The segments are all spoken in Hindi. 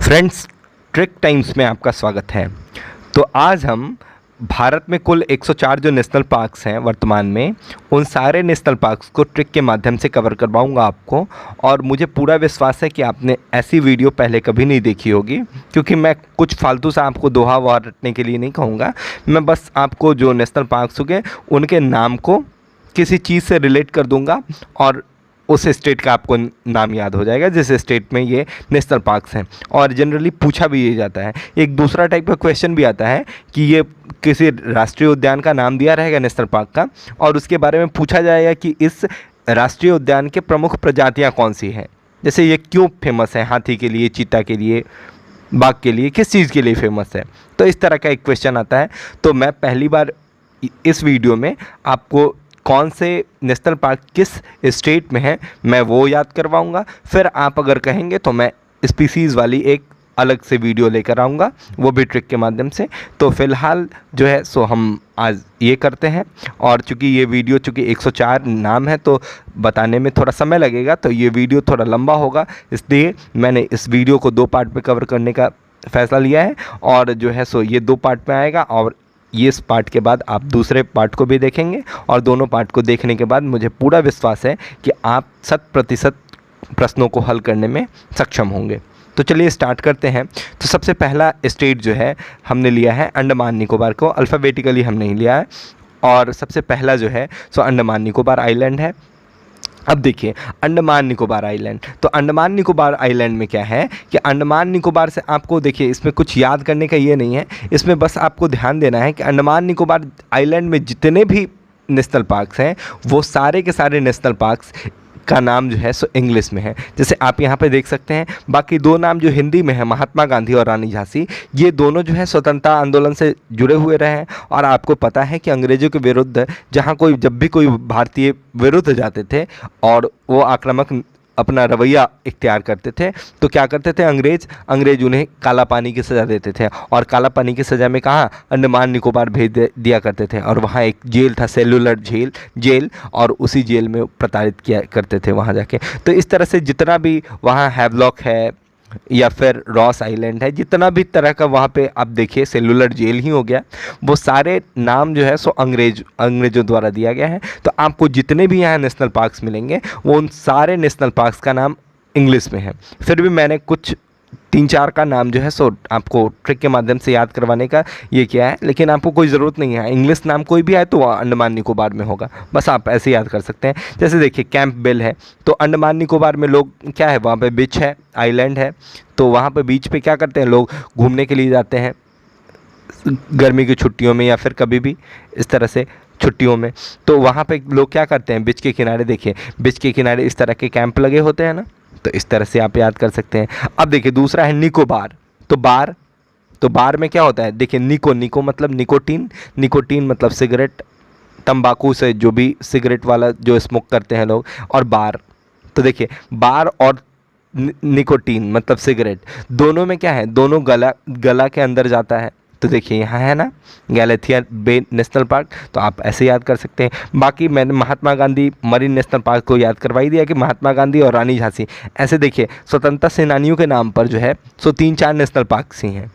फ्रेंड्स, ट्रिक टाइम्स में आपका स्वागत है। तो आज हम भारत में कुल 104 जो नेशनल पार्क्स हैं वर्तमान में, उन सारे नेशनल पार्क्स को ट्रिक के माध्यम से कवर करवाऊंगा आपको। और मुझे पूरा विश्वास है कि आपने ऐसी वीडियो पहले कभी नहीं देखी होगी, क्योंकि मैं कुछ फालतू सा आपको दोहा वहा रटने के लिए नहीं कहूँगा। मैं बस आपको जो नेशनल पार्क्स होंगे उनके नाम को किसी चीज़ से रिलेट कर दूँगा और उस स्टेट का आपको नाम याद हो जाएगा जिस स्टेट में ये नेशनल पार्क्स हैं। और जनरली पूछा भी ये जाता है, एक दूसरा टाइप का क्वेश्चन भी आता है कि ये किसी राष्ट्रीय उद्यान का नाम दिया रहेगा नेशनल पार्क का, और उसके बारे में पूछा जाएगा कि इस राष्ट्रीय उद्यान के प्रमुख प्रजातियाँ कौन सी हैं। जैसे ये क्यों फेमस है, हाथी के लिए, चीता के लिए, बाघ के लिए, किस चीज़ के लिए फेमस है। तो इस तरह का एक क्वेश्चन आता है। तो मैं पहली बार इस वीडियो में आपको कौन से नेशनल पार्क किस स्टेट में है मैं वो याद करवाऊंगा। फिर आप अगर कहेंगे तो मैं स्पीसीज़ वाली एक अलग से वीडियो लेकर आऊँगा, वो भी ट्रिक के माध्यम से। तो फिलहाल जो है सो हम आज ये करते हैं। और चूँकि ये वीडियो चूँकि 104 नाम है तो बताने में थोड़ा समय लगेगा, तो ये वीडियो थोड़ा लंबा होगा, इसलिए मैंने इस वीडियो को 2 पार्ट में कवर करने का फ़ैसला लिया है। और जो है सो ये 2 पार्ट में आएगा, और ये इस पार्ट के बाद आप दूसरे पार्ट को भी देखेंगे। और दोनों पार्ट को देखने के बाद मुझे पूरा विश्वास है कि आप 100% प्रश्नों को हल करने में सक्षम होंगे। तो चलिए स्टार्ट करते हैं। तो सबसे पहला स्टेट जो है हमने लिया है अंडमान निकोबार को, अल्फ़ाबेटिकली हमने ही लिया है। और सबसे पहला जो है सो अंडमान निकोबार आइलैंड है। अब देखिए अंडमान निकोबार आइलैंड, तो अंडमान निकोबार आइलैंड में क्या है कि अंडमान निकोबार से आपको देखिए इसमें कुछ याद करने का ये नहीं है, इसमें बस आपको ध्यान देना है कि अंडमान निकोबार आइलैंड में जितने भी नेशनल पार्क्स हैं वो सारे के सारे नेशनल पार्क्स का नाम जो है सो इंग्लिश में है। जैसे आप यहाँ पे देख सकते हैं, बाकी 2 नाम जो हिंदी में है, महात्मा गांधी और रानी झांसी, ये दोनों जो है स्वतंत्रता आंदोलन से जुड़े हुए रहे हैं। और आपको पता है कि अंग्रेज़ों के विरुद्ध जब भी कोई भारतीय विरुद्ध जाते थे और वो आक्रामक अपना रवैया इख्तियार करते थे, तो क्या करते थे अंग्रेज उन्हें काला पानी की सज़ा देते थे। और काला पानी की सज़ा में कहाँ, अंडमान निकोबार भेज दिया करते थे। और वहाँ एक जेल था, सेलुलर जेल, और उसी जेल में प्रताड़ित किया करते थे वहाँ जाके। तो इस तरह से जितना भी वहाँ हैवलॉक है या फिर रॉस आइलैंड है, जितना भी तरह का वहाँ पे आप देखिए, सेलुलर जेल ही हो गया, वो सारे नाम जो है सो अंग्रेज़ों द्वारा दिया गया है। तो आपको जितने भी यहाँ नेशनल पार्क्स मिलेंगे वो उन सारे नेशनल पार्क्स का नाम इंग्लिश में है। फिर भी मैंने कुछ 3-4 का नाम जो है सो आपको ट्रिक के माध्यम से याद करवाने का ये किया है, लेकिन आपको कोई ज़रूरत नहीं है, इंग्लिश नाम कोई भी आए तो वह अंडमान निकोबार में होगा, बस आप ऐसे याद कर सकते हैं। जैसे देखिए कैंप बेल है, तो अंडमान निकोबार में लोग क्या है, वहाँ पे बीच है, आइलैंड है, तो वहाँ पे बीच पे क्या करते हैं, लोग घूमने के लिए जाते हैं गर्मी की छुट्टियों में या फिर कभी भी इस तरह से छुट्टियों में। तो वहाँ पे लोग क्या करते हैं, बीच के किनारे, देखिए बीच के किनारे इस तरह के कैंप लगे होते हैं ना, तो इस तरह से आप याद कर सकते हैं। अब देखिए दूसरा है निकोबार, तो बार में क्या होता है, देखिए निको मतलब निकोटीन मतलब सिगरेट, तंबाकू से जो भी सिगरेट वाला जो स्मोक करते हैं लोग, और बार, तो देखिए बार और निकोटीन मतलब सिगरेट, दोनों में क्या है, दोनों गला के अंदर जाता है। तो देखिए यहाँ है ना गैलेथिया बे नेशनल पार्क, तो आप ऐसे याद कर सकते हैं। बाकी मैंने Mahatma Gandhi marine national park को याद करवाई दिया कि महात्मा गांधी और रानी झांसी, ऐसे देखिए स्वतंत्रता सेनानियों के नाम पर जो है सो 3-4 नेशनल पार्क्स ही हैं।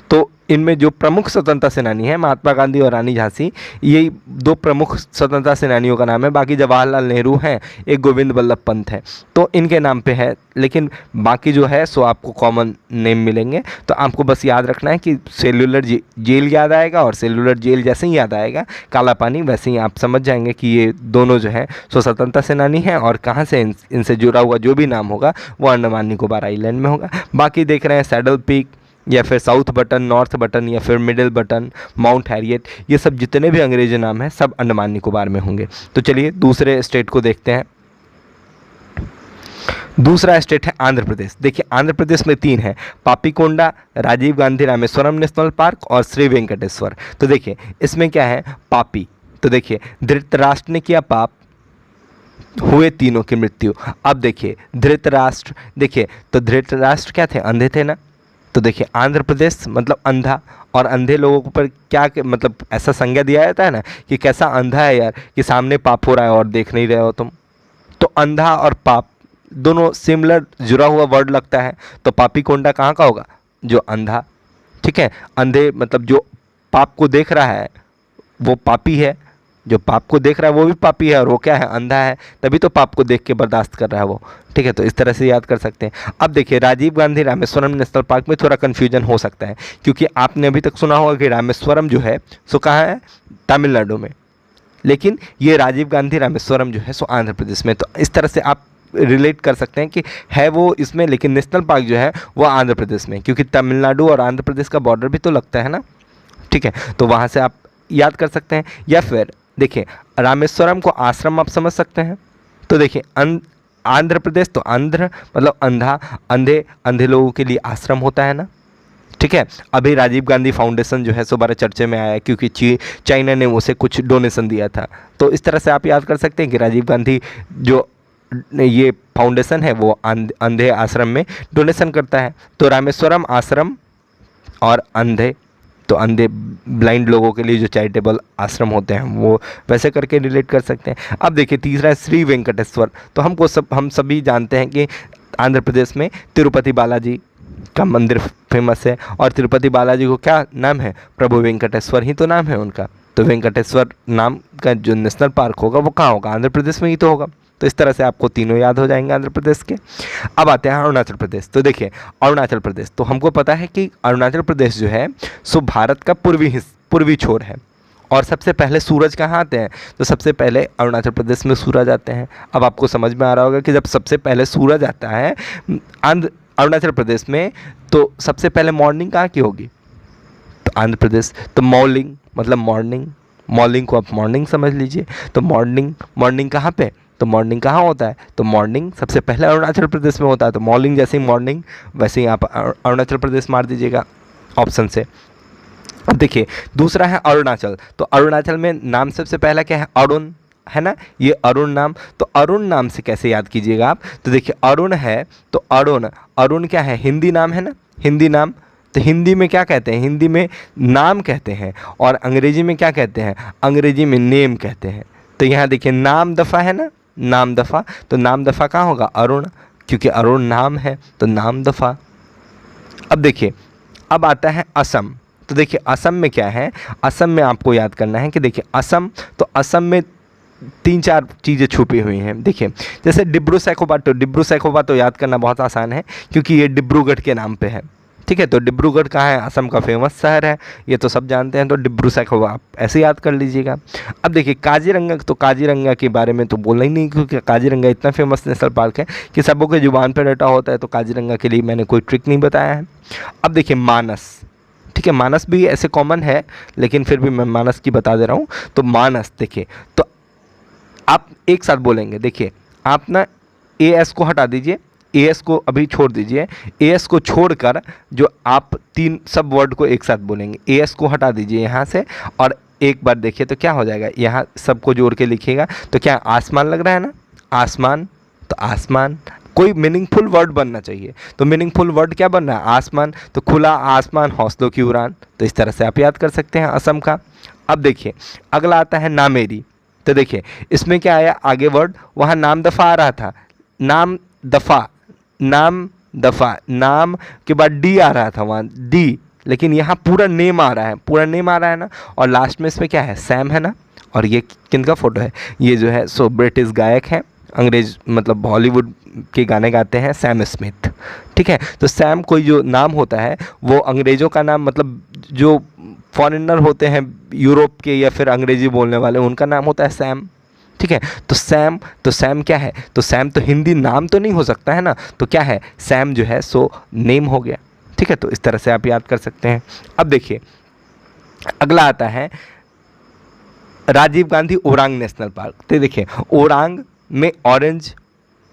तो इनमें जो प्रमुख स्वतंत्रता सेनानी हैं महात्मा गांधी और रानी झांसी, यही 2 प्रमुख स्वतंत्रता सेनानियों का नाम है। बाकी जवाहरलाल नेहरू हैं, एक गोविंद बल्लभ पंत है, तो इनके नाम पे है। लेकिन बाकी जो है सो आपको कॉमन नेम मिलेंगे। तो आपको बस याद रखना है कि सेलुलर जेल याद आएगा, और सेलुलर जेल जैसे ही याद आएगा काला पानी, वैसे ही आप समझ जाएंगे कि ये दोनों जो है सो स्वतंत्रता सेनानी हैं। और कहाँ से इनसे जुड़ा हुआ जो भी नाम होगा वो अंडमान निकोबार आइलैंड में होगा। बाकी देख रहे हैं सैडल पीक या फिर साउथ बटन, नॉर्थ बटन या फिर मिडिल बटन, माउंट हैरियट, ये सब जितने भी अंग्रेजी नाम हैं सब अंडमान निकोबार में होंगे। तो चलिए दूसरे स्टेट को देखते हैं। दूसरा स्टेट है आंध्र प्रदेश। देखिए आंध्र प्रदेश में 3 है, पापीकोंडा, राजीव गांधी रामेश्वरम नेशनल पार्क और श्री वेंकटेश्वर। तो देखिए इसमें क्या है, पापी, तो देखिए धृतराष्ट्र ने किया पाप, हुए तीनों की मृत्यु। अब देखिए धृतराष्ट्र, देखिए तो धृतराष्ट्र क्या थे, अंधे थे ना, तो देखिए आंध्र प्रदेश मतलब अंधा, और अंधे लोगों के ऊपर क्या मतलब ऐसा संज्ञा दिया जाता है ना कि कैसा अंधा है यार, कि सामने पाप हो रहा है और देख नहीं रहे हो तुम। तो अंधा और पाप दोनों सिमिलर जुड़ा हुआ वर्ड लगता है, तो पापीकोंडा कहाँ का होगा, जो अंधा, ठीक है, अंधे मतलब जो पाप को देख रहा है वो पापी है, जो पाप को देख रहा है वो भी पापी है, और वो क्या है, अंधा है, तभी तो पाप को देख के बर्दाश्त कर रहा है वो, ठीक है। तो इस तरह से याद कर सकते हैं। अब देखिए राजीव गांधी रामेश्वरम नेशनल पार्क में थोड़ा कन्फ्यूजन हो सकता है, क्योंकि आपने अभी तक सुना होगा कि रामेश्वरम जो है सो कहाँ है, तमिलनाडु में, लेकिन ये राजीव गांधी रामेश्वरम जो है सो आंध्र प्रदेश में। तो इस तरह से आप रिलेट कर सकते हैं कि है वो इसमें, लेकिन नेशनल पार्क जो है वो आंध्र प्रदेश में, क्योंकि तमिलनाडु और आंध्र प्रदेश का बॉर्डर भी तो लगता है ना, ठीक है। तो वहाँ से आप याद कर सकते हैं। या फिर देखिए रामेश्वरम को आश्रम आप समझ सकते हैं। तो देखिए आंध्र प्रदेश, तो आंध्र मतलब अंधा, अंधे, अंधे लोगों के लिए आश्रम होता है ना, ठीक है। अभी राजीव गांधी फाउंडेशन जो है सो बड़े चर्चे में आया है, क्योंकि चाइना ने उसे कुछ डोनेशन दिया था। तो इस तरह से आप याद कर सकते हैं कि राजीव गांधी जो ये फाउंडेशन है वो अंधे आश्रम में डोनेशन करता है। तो रामेश्वरम आश्रम और अंधे, तो अंधे ब्लाइंड लोगों के लिए जो चैरिटेबल आश्रम होते हैं वो वैसे करके रिलेट कर सकते हैं। अब देखिए तीसरा है श्री वेंकटेश्वर। तो हम सभी जानते हैं कि आंध्र प्रदेश में तिरुपति बालाजी का मंदिर फेमस है, और तिरुपति बालाजी को क्या नाम है, प्रभु वेंकटेश्वर ही तो नाम है उनका। तो वेंकटेश्वर नाम का जो नेशनल पार्क होगा वो कहाँ होगा, आंध्र प्रदेश में ही तो होगा। तो इस तरह से आपको तीनों याद हो जाएंगे आंध्र प्रदेश के। अब आते हैं अरुणाचल प्रदेश। तो देखिए अरुणाचल प्रदेश, तो हमको पता है कि अरुणाचल प्रदेश जो है सो भारत का पूर्वी छोर है, और सबसे पहले सूरज कहाँ आते हैं, तो सबसे पहले अरुणाचल प्रदेश में सूरज आते हैं। अब आपको समझ में आ रहा होगा कि जब सबसे पहले सूरज आता है अरुणाचल प्रदेश में, तो सबसे पहले मॉर्निंग कहाँ की होगी, तो आंध्र प्रदेश। तो मॉर्निंग मतलब मॉर्निंग को आप मॉर्निंग समझ लीजिए। तो मॉर्निंग कहाँ पे, तो मॉर्निंग कहाँ होता है, तो मॉर्निंग सबसे पहले अरुणाचल प्रदेश में होता है। तो मॉर्निंग जैसे ही मॉर्निंग वैसे ही आप अरुणाचल प्रदेश मार दीजिएगा ऑप्शन से। अब देखिए दूसरा है अरुणाचल। तो अरुणाचल में नाम सबसे पहला क्या है, अरुण है ना, ये अरुण नाम। तो अरुण नाम से कैसे याद कीजिएगा आप, तो देखिए अरुण है, तो अरुण क्या है, हिंदी नाम है ना, हिंदी नाम। तो हिंदी में क्या कहते हैं, हिंदी में नाम कहते हैं, और अंग्रेजी में क्या कहते हैं, अंग्रेजी में नेम कहते हैं। तो यहाँ देखिए नाम दफ़ा है ना, नाम दफ़ा, तो नाम दफ़ा कहाँ होगा, अरुण, क्योंकि अरुण नाम है तो नाम दफ़ा। अब देखिए अब आता है असम। तो देखिए असम में क्या है, असम में आपको याद करना है कि देखिए असम, तो असम में 3-4 चीज़ें छुपी हुई हैं। देखिए जैसे डिब्रू सैखोवा तो याद करना बहुत आसान है, क्योंकि ये डिब्रूगढ़ के नाम पे है, ठीक है। तो डिब्रूगढ़ कहाँ है, असम का फेमस शहर है, ये तो सब जानते हैं। तो डिब्रू सैखोवा आप ऐसे याद कर लीजिएगा। अब देखिए काजीरंगा, तो काजीरंगा के बारे में तो बोलना ही नहीं, क्योंकि काजीरंगा इतना फेमस नेशनल पार्क है कि सबों के जुबान पर रटा होता है। तो काजीरंगा के लिए मैंने कोई ट्रिक नहीं बताया है। अब देखिए मानस, ठीक है, मानस भी ऐसे कॉमन है, लेकिन फिर भी मैं मानस की बता दे रहा हूँ। तो मानस देखिए, तो आप एक साथ बोलेंगे। देखिए आप ना एस को हटा दीजिए, एस को अभी छोड़ दीजिए, एस को छोड़कर जो आप 3 सब वर्ड को एक साथ बोलेंगे। एस को हटा दीजिए यहाँ से, और एक बार देखिए तो क्या हो जाएगा, यहाँ सबको जोड़ के लिखिएगा। तो क्या आसमान लग रहा है ना, आसमान, तो आसमान कोई मीनिंगफुल वर्ड बनना चाहिए। तो मीनिंगफुल वर्ड क्या बन रहा है, आसमान। तो खुला आसमान, हौसलों की उड़ान। तो इस तरह से आप याद कर सकते हैं असम का। अब देखिए अगला आता है नामेरी। तो देखिए इसमें क्या आया, आगे वर्ड, वहाँ नाम दफ़ा आ रहा था, नाम दफ़ा, नाम के बाद डी आ रहा था वहाँ, डी, लेकिन यहाँ पूरा नेम आ रहा है, पूरा नेम आ रहा है ना। और लास्ट में इसमें क्या है, सैम है ना। और ये किनका फ़ोटो है, ये जो है सो ब्रिटिश गायक है, अंग्रेज मतलब बॉलीवुड के गाने गाते हैं, सैम स्मिथ, ठीक है। तो सैम कोई जो नाम होता है वो अंग्रेज़ों का नाम, मतलब जो फॉरेनर होते हैं यूरोप के या फिर अंग्रेजी बोलने वाले, उनका नाम होता है सैम, ठीक है। तो सैम क्या है, तो सैम तो हिंदी नाम तो नहीं हो सकता है ना, तो क्या है, सैम जो है सो नेम हो गया, ठीक है। तो इस तरह से आप याद कर सकते हैं। अब देखिए अगला आता है राजीव गांधी ओरांग नेशनल पार्क। तो देखिए ओरांग में ऑरेंज,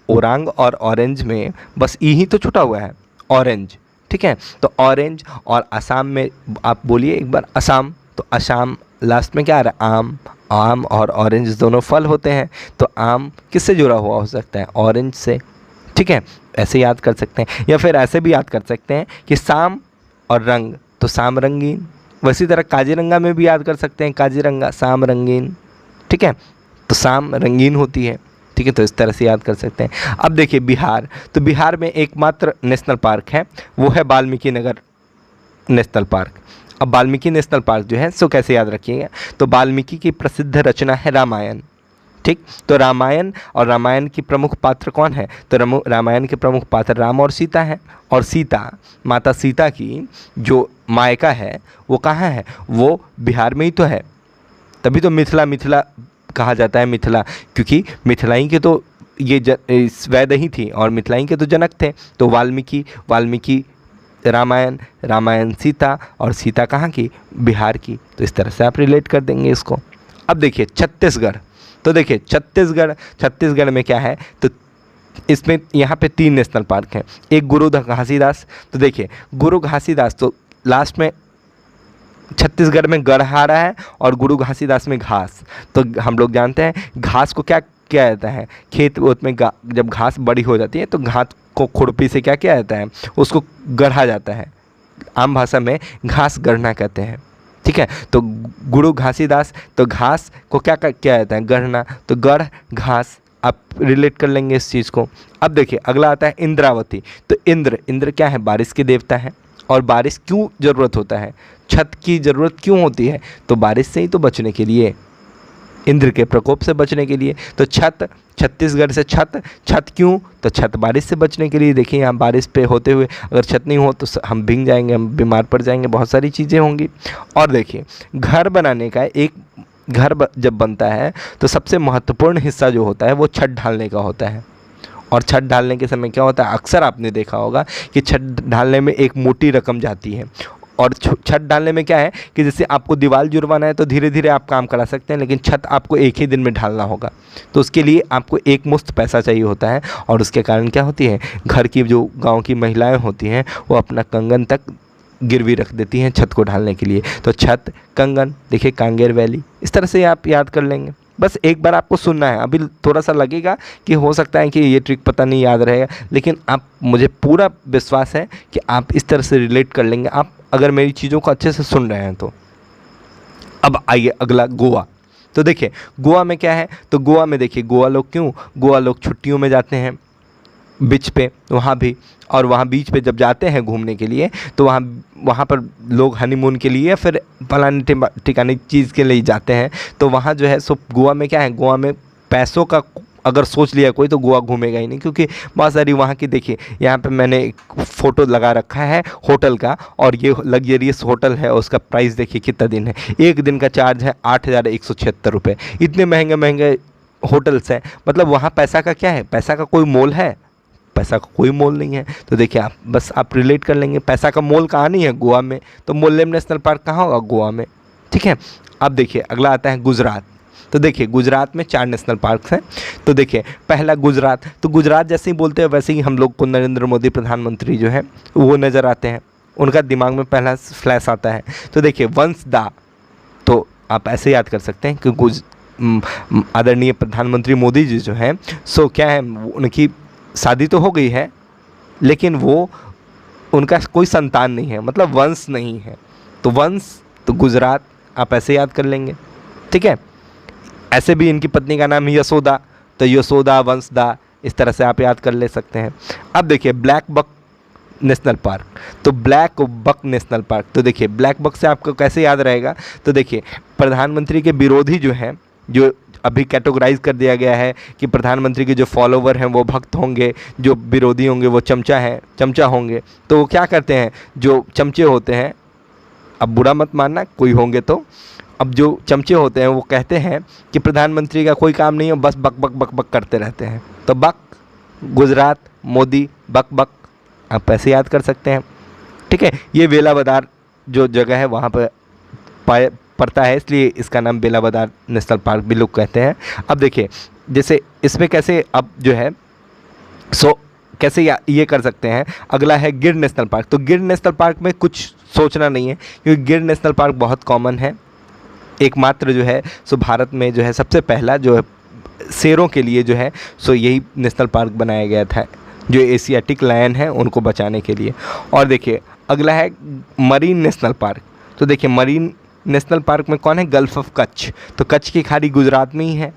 ओरांग और ऑरेंज में बस ई ही तो छुटा हुआ है, ऑरेंज, ठीक है। तो ऑरेंज, और असम में आप बोलिए एक बार, असम, तो असम लास्ट में क्या आ रहा है, आम और ऑरेंज दोनों फल होते हैं। तो आम किससे जुड़ा हुआ हो सकता है, ऑरेंज से, ठीक है। ऐसे याद कर सकते हैं, या फिर ऐसे भी याद कर सकते हैं कि शाम और रंग, तो शाम रंगीन। वैसी तरह काजीरंगा में भी याद कर सकते हैं, काजीरंगा शाम रंगीन, ठीक है। तो शाम रंगीन होती है, ठीक है। तो इस तरह से याद कर सकते हैं। अब देखिए बिहार। तो बिहार में एकमात्र नेशनल पार्क है, वो है वाल्मीकि नगर नेशनल पार्क। अब वाल्मीकि नेशनल पार्क जो है सो कैसे याद रखिएगा, तो वाल्मीकि की प्रसिद्ध रचना है रामायण। ठीक, तो रामायण और रामायण की प्रमुख पात्र कौन है, तो रामायण के प्रमुख पात्र राम और सीता हैं। और सीता, माता सीता की जो मायका है वो कहाँ है, वो बिहार में ही तो है। तभी तो मिथिला मिथिला कहा जाता है, मिथिला, क्योंकि मिथिलाई के तो ये वैदही थी और मिथिलाई के तो जनक थे। तो वाल्मीकि रामायण, रामायण सीता, और सीता कहाँ की, बिहार की। तो इस तरह से आप रिलेट कर देंगे इसको। अब देखिए छत्तीसगढ़, तो देखिए छत्तीसगढ़ में क्या है, तो इसमें यहाँ पे 3 नेशनल पार्क हैं। एक गुरु घासीदास, तो देखिए गुरु घासीदास, तो लास्ट में छत्तीसगढ़ में गढ़ आ रहा है और गुरु घासीदास में घास। तो हम लोग जानते हैं घास को क्या किया जाता है, खेत में जब घास बड़ी हो जाती है तो घास को खुरपी से क्या किया जाता है, उसको गढ़ा जाता है। आम भाषा में घास गढ़ना कहते हैं। ठीक है, तो गुरु घासीदास, तो घास को क्या किया जाता है, गढ़ना, तो गढ़ घास, आप रिलेट कर लेंगे इस चीज़ को। अब देखिए अगला आता है इंद्रावती। तो इंद्र क्या है, बारिश के देवता है। और बारिश क्यों ज़रूरत होता है, छत की ज़रूरत क्यों होती है, तो बारिश से ही तो बचने के लिए, इंद्र के प्रकोप से बचने के लिए। तो छत, छत्तीसगढ़ से छत क्यों, तो छत बारिश से बचने के लिए। देखिए यहाँ बारिश पे होते हुए अगर छत नहीं हो तो हम भीग जाएंगे, हम बीमार पड़ जाएंगे, बहुत सारी चीज़ें होंगी। और देखिए घर बनाने का, एक घर जब बनता है तो सबसे महत्वपूर्ण हिस्सा जो होता है वो छत ढालने का होता है। और छत ढालने के समय क्या होता है, अक्सर आपने देखा होगा कि छत ढालने में एक मोटी रकम जाती है। और छत डालने में क्या है कि जैसे आपको दीवार जुड़वाना है तो धीरे धीरे आप काम करा सकते हैं, लेकिन छत आपको एक ही दिन में ढालना होगा। तो उसके लिए आपको एक मुश्त पैसा चाहिए होता है। और उसके कारण क्या होती है, घर की जो गांव की महिलाएं होती हैं वो अपना कंगन तक गिरवी रख देती हैं छत को ढालने के लिए। तो छत, कंगन, देखिए कांगेर वैली, इस तरह से आप याद कर लेंगे। बस एक बार आपको सुनना है। अभी थोड़ा सा लगेगा कि हो सकता है कि ये ट्रिक पता नहीं याद रहेगा, लेकिन आप, मुझे पूरा विश्वास है कि आप इस तरह से रिलेट कर लेंगे, आप अगर मेरी चीज़ों को अच्छे से सुन रहे हैं तो। अब आइए अगला, गोवा। तो देखिए गोवा में क्या है, तो गोवा में देखिए गोवा लोग छुट्टियों में जाते हैं बीच पे, वहाँ भी। और वहाँ बीच पे जब जाते हैं घूमने के लिए तो वहाँ पर लोग हनीमून के लिए या फिर फलाने ठिकाने चीज़ के लिए जाते हैं। तो वहाँ जो है सो गोवा में क्या है, गोवा में पैसों का अगर सोच लिया कोई तो गोवा घूमेगा ही नहीं, क्योंकि बहुत सारी वहाँ की, देखिए यहाँ पे मैंने एक फ़ोटो लगा रखा है होटल का, और ये लग्जरियस होटल है, उसका प्राइस देखिए कितना दिन है, एक दिन का चार्ज है 8,176 रुपये। इतने महंगे महंगे होटल्स हैं, मतलब वहाँ पैसा का क्या है, पैसा का कोई मोल है, पैसा का कोई मोल नहीं है। तो देखिए आप रिलेट कर लेंगे, पैसा का मोल कहाँ नहीं है, गोवा में। तो मोलेम नेशनल पार्क कहाँ होगा, गोवा में। ठीक है, अब देखिए अगला आता है गुजरात। तो देखिए गुजरात में 4 नेशनल पार्क्स हैं। तो देखिए पहला गुजरात, तो गुजरात जैसे ही बोलते हैं वैसे ही हम लोग को नरेंद्र मोदी प्रधानमंत्री जो है वो नज़र आते हैं, उनका दिमाग में पहला फ्लैश आता है। तो देखिए वंशदा, तो आप ऐसे याद कर सकते हैं कि आदरणीय प्रधानमंत्री मोदी जी जो हैं सो क्या है, उनकी शादी तो हो गई है लेकिन वो, उनका कोई संतान नहीं है, मतलब वंश नहीं है। तो वंश, तो गुजरात आप ऐसे याद कर लेंगे। ठीक है, ऐसे भी इनकी पत्नी का नाम यशोदा, तो यशोदा वंशदा, इस तरह से आप याद कर ले सकते हैं। अब देखिए ब्लैक बक नेशनल पार्क, तो ब्लैक बक नेशनल पार्क, तो देखिए ब्लैक बक से आपको कैसे याद रहेगा, तो देखिए प्रधानमंत्री के विरोधी जो हैं, जो अभी कैटेगराइज कर दिया गया है कि प्रधानमंत्री के जो फॉलोवर हैं वो भक्त होंगे, जो विरोधी होंगे वो चमचा होंगे। तो वो क्या करते हैं, जो चमचे होते हैं, अब बुरा मत मानना कोई होंगे तो, अब जो चमचे होते हैं वो कहते हैं कि प्रधानमंत्री का कोई काम नहीं है, बस बक बक बक बक करते रहते हैं। तो बक, गुजरात, मोदी, बक बक, आप ऐसे याद कर सकते हैं। ठीक है, ये वेलावदार जो जगह है वहाँ पर पड़ता है, इसलिए इसका नाम वेलावदार नेशनल पार्क भी लोग कहते हैं। अब देखिए जैसे इसमें कैसे, अब जो है सो कैसे ये कर सकते हैं। अगला है गिर नेशनल पार्क। तो गिर नेशनल पार्क में कुछ सोचना नहीं है, क्योंकि गिर नेशनल पार्क बहुत कॉमन है, एकमात्र जो है सो भारत में जो है सबसे पहला जो है शेरों के लिए जो है सो यही नेशनल पार्क बनाया गया था, जो एशियाटिक लायन है उनको बचाने के लिए। और देखिए अगला है मरीन नेशनल पार्क। तो देखिए मरीन नेशनल पार्क में कौन है, गल्फ ऑफ कच्छ। तो कच्छ की खाड़ी गुजरात में ही है,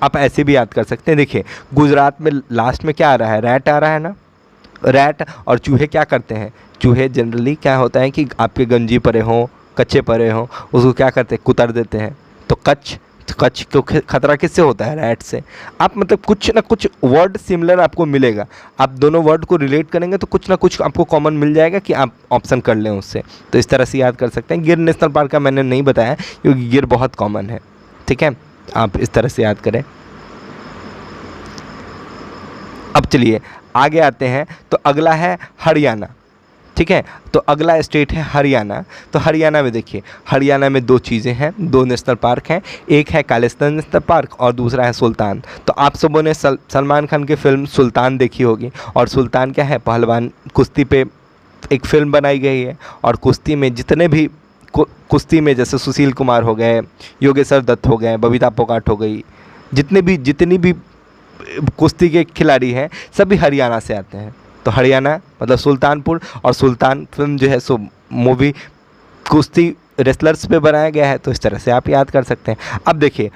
आप ऐसे भी याद कर सकते हैं। देखिए गुजरात में लास्ट में क्या आ रहा है, रैट आ रहा है ना, रैट और चूहे क्या करते हैं, चूहे जनरली क्या होता है कि आपके गंजी पड़े हों, कच्चे पड़े हों, उसको क्या करते हैं, कुतर देते हैं। तो कच्छ को खतरा किससे होता है, रैट से। आप मतलब कुछ ना कुछ वर्ड सिमिलर आपको मिलेगा, आप दोनों वर्ड को रिलेट करेंगे तो कुछ ना कुछ आपको कॉमन मिल जाएगा कि आप ऑप्शन कर लें उससे। तो इस तरह से याद कर सकते हैं। गिर नेशनल पार्क का मैंने नहीं बताया क्योंकि गिर बहुत कॉमन है, ठीक है, आप इस तरह से याद करें। अब चलिए आगे आते हैं, तो अगला है हरियाणा, ठीक है। तो अगला स्टेट है हरियाणा। तो हरियाणा में देखिए, हरियाणा में दो चीज़ें हैं, दो नेशनल पार्क हैं, एक है कालिस्तान नेशनल पार्क और दूसरा है सुल्तान। तो आप सबों ने सलमान खान की फिल्म सुल्तान देखी होगी, और सुल्तान क्या है, पहलवान कुश्ती पे एक फिल्म बनाई गई है। और कुश्ती में जितने भी कुश्ती में जैसे सुशील कुमार हो गए, योगेश्वर दत्त हो गए, बबीता फोगाट हो गई, जितनी भी कुश्ती के खिलाड़ी हैं सभी हरियाणा से आते हैं। तो हरियाणा मतलब सुल्तानपुर, और सुल्तान फिल्म जो है सो मूवी कुश्ती रेसलर्स पे बनाया गया है। तो इस तरह से आप याद कर सकते हैं। अब देखिए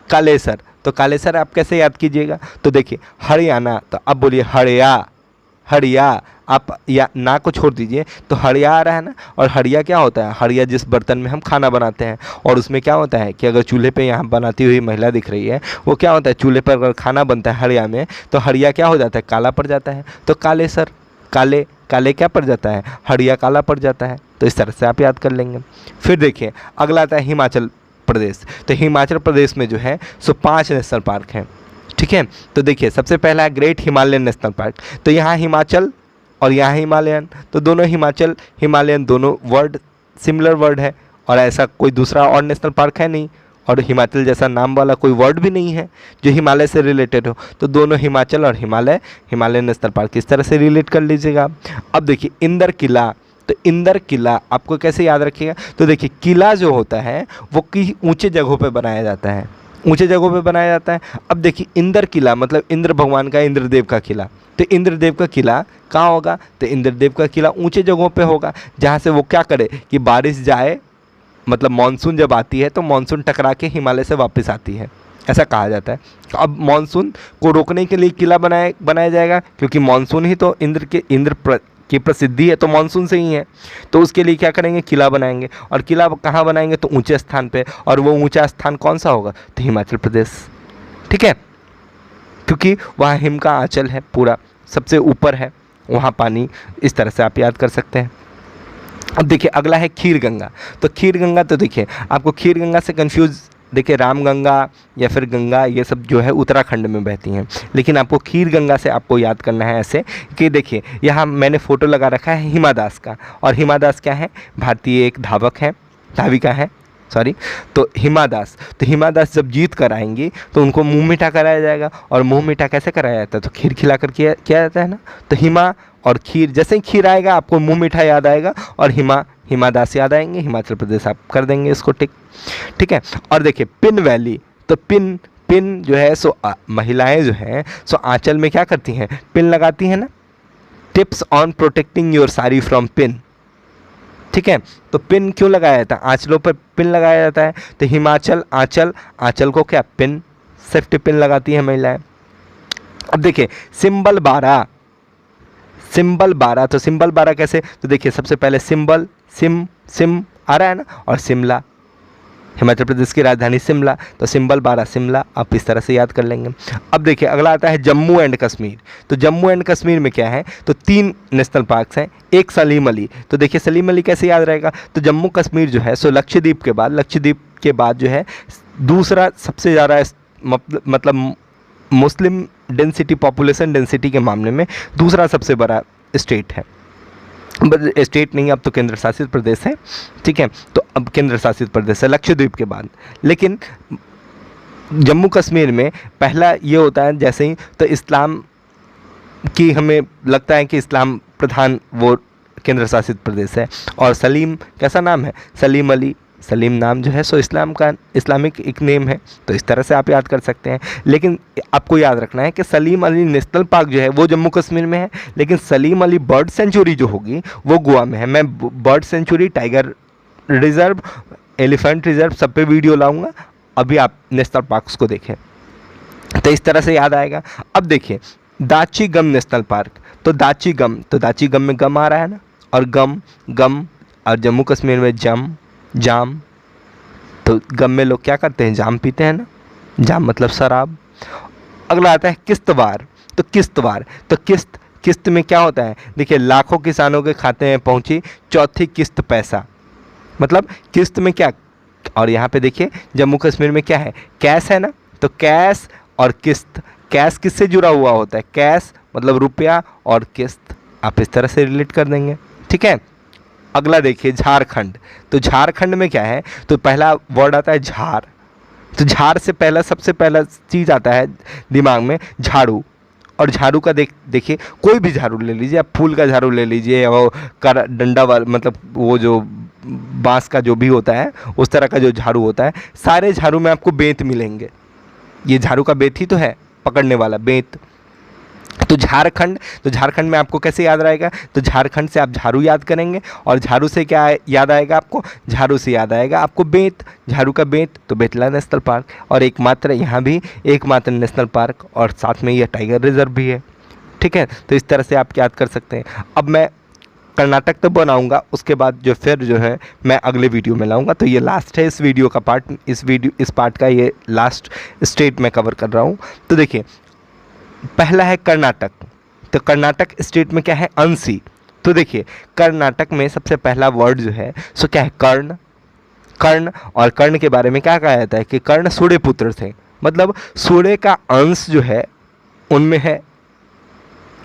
कालेसर, तो कालेसर आप कैसे याद कीजिएगा, तो देखिए हरियाणा, तो अब बोलिए हड़िया, आप या ना को छोड़ दीजिए, तो हड़िया आ रहा है ना। और हड़िया क्या होता है, हड़िया जिस बर्तन में हम खाना बनाते हैं, और उसमें क्या होता है कि अगर चूल्हे पे यहाँ बनाती हुई महिला दिख रही है, वो क्या होता है, चूल्हे पर अगर खाना बनता है हड़िया में, तो हड़िया क्या हो जाता है, काला पड़ जाता है। तो कालेसर, काले क्या पड़ जाता है, हड़िया काला पड़ जाता है। तो इस तरह से आप याद कर लेंगे। फिर देखिए अगला आता है हिमाचल प्रदेश। तो हिमाचल प्रदेश में जो है सो 5 नेशनल पार्क हैं, ठीक है। तो देखिए सबसे पहला है ग्रेट हिमालयन नेशनल पार्क। तो यहाँ हिमाचल और यहाँ हिमालयन, तो दोनों हिमाचल हिमालयन दोनों वर्ड सिमिलर वर्ड है, और ऐसा कोई दूसरा और नेशनल पार्क है नहीं, और हिमाचल जैसा नाम वाला कोई वर्ड भी नहीं है जो हिमालय से रिलेटेड हो। तो दोनों हिमाचल और हिमालयन नेशनल पार्क इस तरह से रिलेट कर लीजिएगा। अब देखिए इंदर किला। तो इंदर किला आपको कैसे याद रखिएगा, तो देखिए किला जो होता है वो कि ऊंचे जगहों पे बनाया जाता है, ऊंचे जगहों पे बनाया जाता है। अब देखिए इंद्र किला मतलब इंद्र भगवान का, इंद्रदेव का किला। तो इंद्रदेव का किला कहाँ होगा, तो इंद्रदेव का किला ऊंचे जगहों पे होगा, जहाँ से वो क्या करे कि बारिश जाए, मतलब मानसून जब आती है तो मानसून टकरा के हिमालय से वापस आती है, ऐसा कहा जाता है। अब मानसून को रोकने के लिए किला बनाया जाएगा, क्योंकि मानसून ही तो इंद्र की प्रसिद्धि है तो मानसून से ही है। तो उसके लिए क्या करेंगे, किला बनाएंगे। और किला कहाँ बनाएंगे, तो ऊंचे स्थान पे, और वो ऊंचा स्थान कौन सा होगा, तो हिमाचल प्रदेश, ठीक है, क्योंकि वहाँ हिम का आंचल है, पूरा सबसे ऊपर है वहाँ पानी। इस तरह से आप याद कर सकते हैं। अब देखिए अगला है खीर गंगा। तो खीर गंगा, तो देखिए आपको खीर गंगा से कंफ्यूज, देखिए राम गंगा या फिर गंगा ये सब जो है उत्तराखंड में बहती हैं, लेकिन आपको खीर गंगा से आपको याद करना है ऐसे कि देखिए यहाँ मैंने फ़ोटो लगा रखा है हिमा दास का, और हिमा दास क्या है, भारतीय एक धाविका है सॉरी। तो हिमा दास, तो हिमा दास जब जीत कर आएंगी तो उनको मुंह मीठा कराया जाएगा। और मुंह मीठा कैसे कराया जाता है, तो खीर खिला कर किया जाता है ना। तो हिमा और खीर, जैसे ही खीर आएगा आपको मुंह मीठा याद आएगा, और हिमा दास याद आएंगे, हिमाचल प्रदेश आप कर देंगे इसको टिक, ठीक है। और देखिए पिन वैली। तो पिन जो है सो महिलाएं जो हैं सो आंचल में क्या करती हैं, पिन लगाती हैं ना। Tips on protecting your sari from pin, ठीक है। तो पिन क्यों लगाया जाता है, आंचलों पर पिन लगाया जाता है। तो हिमाचल आंचल को क्या पिन, सेफ्टी पिन लगाती है महिलाएं। अब देखिए सिंबल 12, तो सिंबल 12 कैसे, तो देखिए सबसे पहले सिंबल सिम आ रहा है ना, और शिमला, हिमाचल प्रदेश की राजधानी शिमला, तो सिंबल 12 शिमला, आप इस तरह से याद कर लेंगे। अब देखिए अगला आता है जम्मू एंड कश्मीर। तो जम्मू एंड कश्मीर में क्या है, तो 3 नेशनल पार्क्स हैं, एक सलीम अली। तो देखिए सलीम अली कैसे याद रहेगा, तो जम्मू कश्मीर जो है सो लक्षद्वीप के बाद जो है दूसरा सबसे ज़्यादा मतलब मुस्लिम डेंसिटी, पॉपुलेशन डेंसिटी के मामले में दूसरा सबसे बड़ा स्टेट है। स्टेट नहीं, अब तो केंद्र शासित प्रदेश है, ठीक है। तो अब केंद्र शासित प्रदेश है लक्षद्वीप के बाद। लेकिन जम्मू कश्मीर में पहला ये होता है जैसे ही तो इस्लाम की, हमें लगता है कि इस्लाम प्रधान वो केंद्र शासित प्रदेश है। और सलीम कैसा नाम है, सलीम अली, सलीम नाम जो है सो इस्लामिक एक नेम है। तो इस तरह से आप याद कर सकते हैं। लेकिन आपको याद रखना है कि सलीम अली नेशनल पार्क जो है वो जम्मू कश्मीर में है, लेकिन सलीम अली बर्ड सेंचुरी जो होगी वो गोवा में है। मैं bird sanctuary, tiger reserve, elephant reserve सब पे वीडियो लाऊंगा, अभी आप नेशनल पार्क्स को देखें। तो इस तरह से याद आएगा। अब देखिए दाची गम नेशनल पार्क। तो दाची गम में गम आ रहा है ना, और गम, गम, और जम्मू कश्मीर में जम, जाम। तो गम में लोग क्या करते हैं, जाम पीते हैं ना, जाम मतलब शराब। अगला आता है किश्तवार। तो किश्तवार, तो किस्त, किस्त में क्या होता है, देखिए लाखों किसानों के खाते में पहुंची चौथी किस्त पैसा, मतलब किस्त में क्या। और यहाँ पे देखिए जम्मू कश्मीर में क्या है, कैश है ना, तो कैश और किस्त, कैश किससे जुड़ा हुआ होता है, कैश मतलब रुपया और किस्त, आप इस तरह से रिलेट कर देंगे, ठीक है। अगला देखिए झारखंड। तो झारखंड में क्या है, तो पहला वर्ड आता है झार। तो झार से पहला, सबसे पहला चीज़ आता है दिमाग में झाड़ू। और झाड़ू का देखिए कोई भी झाड़ू ले लीजिए, आप फूल का झाड़ू ले लीजिए, या वो कर डंडा वाला, मतलब वो जो बांस का जो भी होता है उस तरह का जो झाड़ू होता है, सारे झाड़ू में आपको बेंत मिलेंगे। ये झाड़ू का बेंत ही तो है, पकड़ने वाला बेंत। तो झारखंड, तो झारखंड में आपको कैसे याद रहेगा, तो झारखंड से आप झाड़ू याद करेंगे, और झाड़ू से क्या याद आएगा आपको, झाड़ू से याद आएगा आपको बेंत, झाड़ू का बेंत। तो बेतला नेशनल पार्क, और एकमात्र यहाँ भी एकमात्र नेशनल पार्क, और साथ में यह टाइगर रिजर्व भी है, ठीक है। तो इस तरह से आप याद कर सकते हैं। अब मैं कर्नाटक तो बनाऊंगा, उसके बाद जो फिर जो है मैं अगले वीडियो में लाऊंगा। तो ये लास्ट है इस वीडियो का पार्ट, इस पार्ट का ये लास्ट स्टेट में कवर कर रहा हूँ। तो देखिए पहला है कर्नाटक। तो कर्नाटक स्टेट में क्या है, अंशी। तो देखिए कर्नाटक में सबसे पहला वर्ड जो है सो क्या है, कर्ण। कर्ण, और कर्ण के बारे में क्या कहा जाता है कि कर्ण सूर्य पुत्र थे, मतलब सूर्य का अंश जो है उनमें है।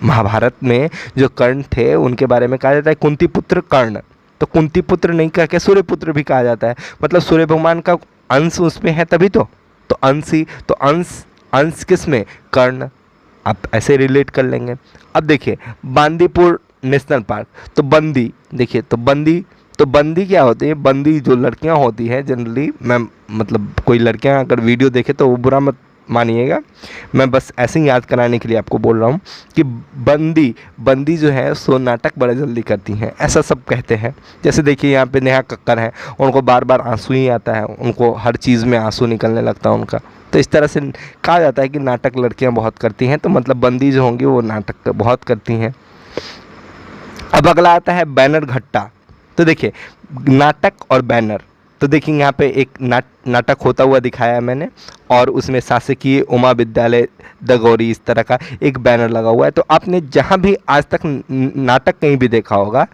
महाभारत में जो कर्ण थे उनके बारे में कहा जाता है कुंती पुत्र कर्ण। तो कुंती पुत्र नहीं कह के सूर्य पुत्र भी कहा जाता है, मतलब सूर्य भगवान का अंश उसमें है तभी तो अंशी। तो अंश किस में, कर्ण, आप ऐसे रिलेट कर लेंगे। अब देखिए बांदीपुर नेशनल पार्क। तो बंदी, देखिए तो बंदी क्या होती है, बंदी जो लड़कियां होती हैं जनरली, मैं मतलब कोई लड़कियां अगर वीडियो देखे तो वो बुरा मत मानिएगा, मैं बस ऐसे ही याद कराने के लिए आपको बोल रहा हूँ कि बंदी जो है सो नाटक बड़ा जल्दी करती हैं, ऐसा सब कहते हैं। जैसे देखिए यहाँ पे नेहा कक्कर हैं, उनको बार बार आंसू ही आता है, उनको हर चीज़ में आंसू निकलने लगता है उनका। तो इस तरह से कहा जाता है कि नाटक लड़कियां बहुत करती हैं, तो मतलब बंदी जो होंगी वो नाटक बहुत करती हैं। अब अगला आता है बैनर घट्टा। तो देखिए नाटक और बैनर, तो देखिए यहाँ पे एक नाटक होता हुआ दिखाया है मैंने, और उसमें शासकीय उमा विद्यालय दगौरी इस तरह का एक बैनर लगा हुआ है। तो आपने जहाँ भी आज तक नाटक कहीं भी देखा होगा,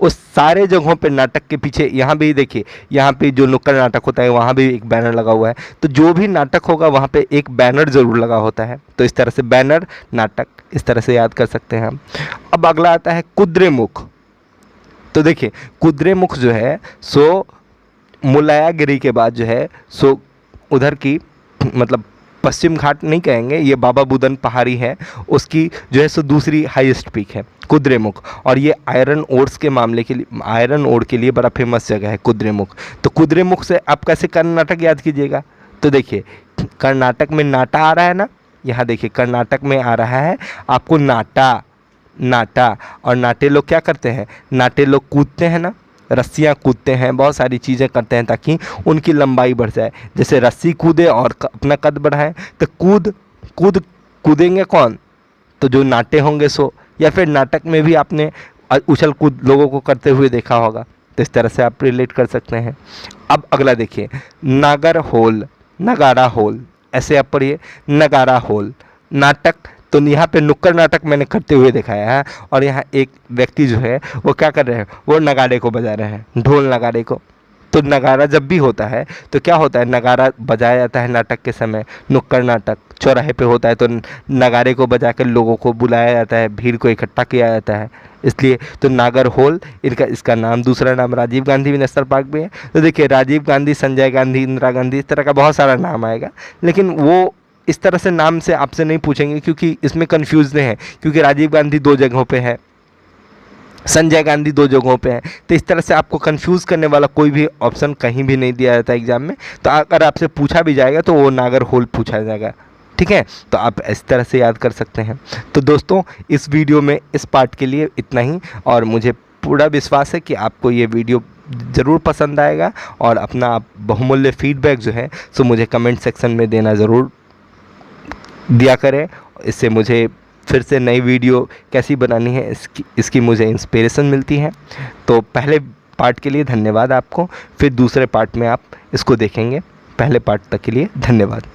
उस सारे जगहों पे नाटक के पीछे, यहाँ भी देखिए, यहाँ पे जो नुक्कड़ नाटक होता है वहाँ भी एक बैनर लगा हुआ है। तो जो भी नाटक होगा वहाँ पे एक बैनर ज़रूर लगा होता है। तो इस तरह से बैनर, नाटक, इस तरह से याद कर सकते हैं हम। अब अगला आता है कुद्रेमुख। तो देखिए कुद्रेमुख जो है सो मुलायागिरी के बाद जो है सो उधर की, मतलब पश्चिम घाट नहीं कहेंगे, ये बाबा बुदन पहाड़ी है, उसकी जो है सो दूसरी हाईएस्ट पीक है कुद्रेमुख। और ये आयरन ओर्स के मामले के लिए, आयरन ओर के लिए बड़ा फेमस जगह है कुद्रेमुख। तो कुद्रेमुख से आप कैसे कर्नाटक याद कीजिएगा, तो देखिए कर्नाटक में नाटा आ रहा है ना, यहाँ देखिए कर्नाटक में आ रहा है आपको नाटा। और नाटे लोग क्या करते हैं, नाटे लोग कूदते हैं ना, रस्सियाँ कूदते हैं, बहुत सारी चीज़ें करते हैं ताकि उनकी लंबाई बढ़ जाए। जैसे रस्सी कूदे और अपना कद बढ़ाएं, तो कूदेंगे कौन, तो जो नाटे होंगे सो, या फिर नाटक में भी आपने उछल कूद लोगों को करते हुए देखा होगा। तो इस तरह से आप रिलेट कर सकते हैं। अब अगला देखिए नगारा होल, ऐसे आप पढ़िए नगारा होल नाटक। तो यहाँ पे नुक्कड़ नाटक मैंने करते हुए दिखाया है, और यहाँ एक व्यक्ति जो है वो क्या कर रहे हैं, वो नगाड़े को बजा रहे हैं, ढोल नगाड़े को। तो नगारा जब भी होता है तो क्या होता है, नगारा बजाया जाता है नाटक के समय, नुक्कड़ नाटक चौराहे पे होता है तो नगाड़े को बजा कर लोगों को बुलाया जाता है, भीड़ को इकट्ठा किया जाता है, इसलिए तो नागर होल इसका नाम। दूसरा नाम राजीव गांधी नेशनल पार्क भी है। तो देखिए राजीव गांधी, संजय गांधी, इंदिरा गांधी, इस तरह का बहुत सारा नाम आएगा, लेकिन वो इस तरह से नाम से आपसे नहीं पूछेंगे क्योंकि इसमें कन्फ्यूज है, क्योंकि राजीव गांधी 2 जगहों पे है, संजय गांधी 2 जगहों पे है। तो इस तरह से आपको कंफ्यूज करने वाला कोई भी ऑप्शन कहीं भी नहीं दिया जाता एग्जाम में। तो अगर आपसे पूछा भी जाएगा तो वो नागर होल पूछा जाएगा, ठीक है। तो आप इस तरह से याद कर सकते हैं। तो दोस्तों इस वीडियो में इस पार्ट के लिए इतना ही, और मुझे पूरा विश्वास है कि आपको ये वीडियो ज़रूर पसंद आएगा, और अपना आप बहुमूल्य फीडबैक जो है सो मुझे कमेंट सेक्शन में देना ज़रूर दिया करें। इससे मुझे फिर से नई वीडियो कैसी बनानी है इसकी मुझे इंस्पिरेशन मिलती है। तो पहले पार्ट के लिए धन्यवाद आपको, फिर दूसरे पार्ट में आप इसको देखेंगे। पहले पार्ट तक के लिए धन्यवाद।